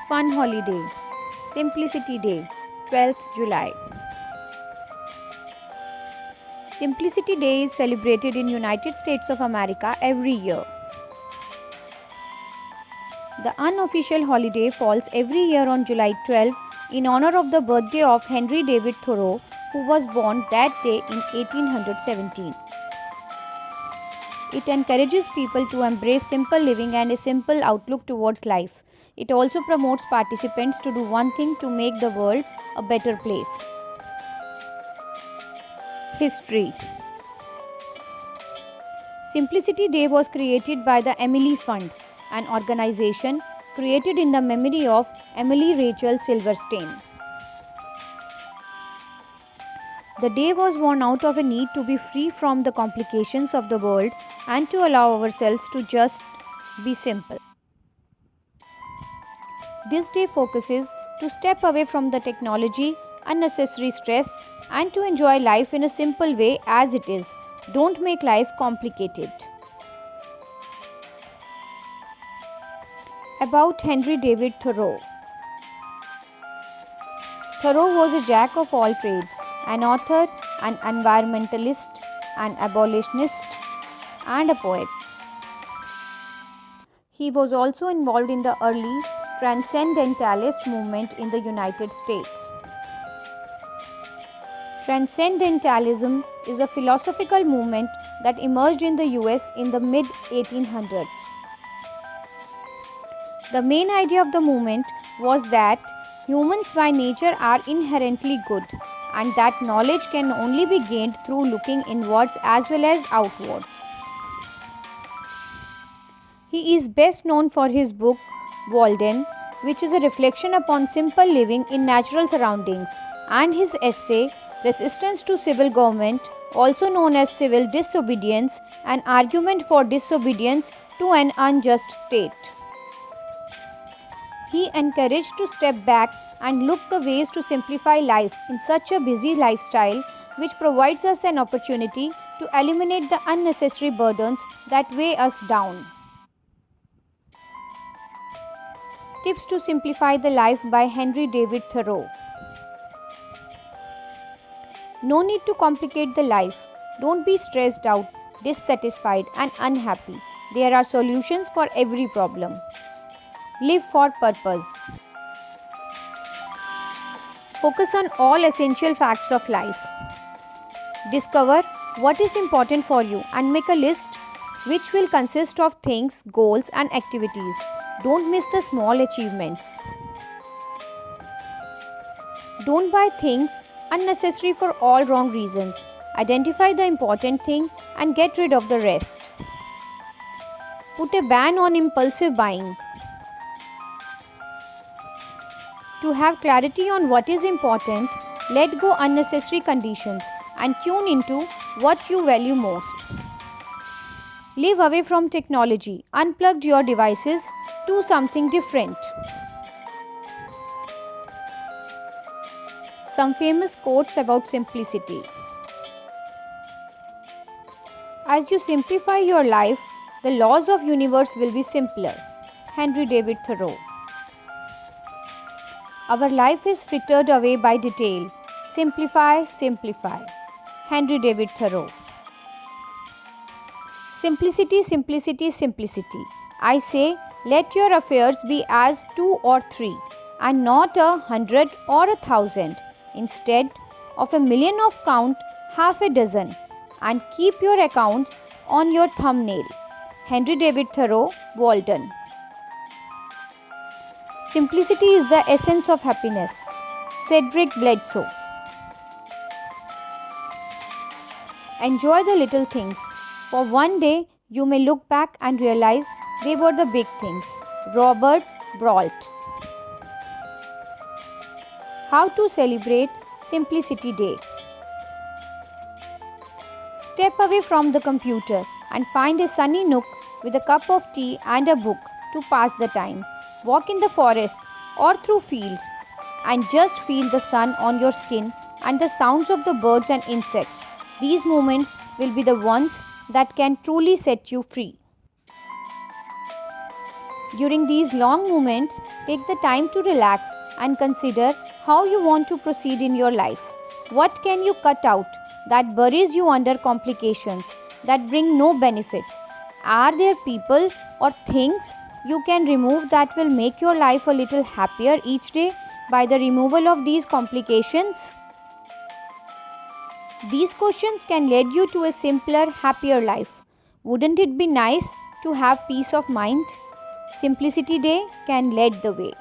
Fun holiday. Simplicity Day, 12th July. Simplicity Day is celebrated in United States of America every year. The unofficial holiday falls every year on July 12 in honor of the birthday of Henry David Thoreau, who was born that day in 1817. It encourages people to embrace simple living and a simple outlook towards life. It also promotes participants to do one thing to make the world a better place. History. Simplicity Day was created by the Emily Fund, an organization created in the memory of Emily Rachel Silverstein. The day was born out of a need to be free from the complications of the world and to allow ourselves to just be simple. This day focuses to step away from the technology, unnecessary stress, and to enjoy life in a simple way as it is. Don't make life complicated. About Henry David Thoreau. Thoreau was a jack of all trades, an author, an environmentalist, an abolitionist, and a poet. He was also involved in the early Transcendentalist movement in the United States. Transcendentalism is a philosophical movement that emerged in the US in the mid 1800s. The main idea of the movement was that humans by nature are inherently good and that knowledge can only be gained through looking inwards as well as outwards. He is best known for his book Walden, which is a reflection upon simple living in natural surroundings, and his essay Resistance to Civil Government, also known as Civil Disobedience, an argument for disobedience to an unjust state. He encouraged to step back and look the ways to simplify life in such a busy lifestyle, which provides us an opportunity to eliminate the unnecessary burdens that weigh us down. Tips to Simplify the Life by Henry David Thoreau. No need to complicate the life. Don't be stressed out, dissatisfied, and unhappy. There are solutions for every problem. Live for purpose. Focus on all essential facts of life. Discover what is important for you and make a list which will consist of things, goals, and activities. Don't miss the small achievements. Don't buy things unnecessary for all wrong reasons. Identify the important thing and get rid of the rest. Put a ban on impulsive buying. To have clarity on what is important, let go unnecessary conditions and tune into what you value most. Live away from technology. Unplug your devices. Do something different. Some famous quotes about simplicity. As you simplify your life, the laws of universe will be simpler. Henry David Thoreau. Our life is frittered away by detail. Simplify, simplify. Henry David Thoreau. Simplicity, simplicity, simplicity. I say, let your affairs be as 2 or 3, and not 100 or 1,000. Instead of 1,000,000 of count, half a dozen, and keep your accounts on your thumbnail. Henry David Thoreau, Walden. Simplicity is the essence of happiness. Cedric Bledsoe. Enjoy the little things, for one day you may look back and realize they were the big things. Robert Brault. How to celebrate Simplicity Day. Step away from the computer and find a sunny nook with a cup of tea and a book to pass the time. Walk in the forest or through fields and just feel the sun on your skin and the sounds of the birds and insects. These moments will be the ones that can truly set you free. During these long moments, take the time to relax and consider how you want to proceed in your life. What can you cut out that buries you under complications that bring no benefits? Are there people or things you can remove that will make your life a little happier each day by the removal of these complications? These questions can lead you to a simpler, happier life. Wouldn't it be nice to have peace of mind? Simplicity Day can lead the way.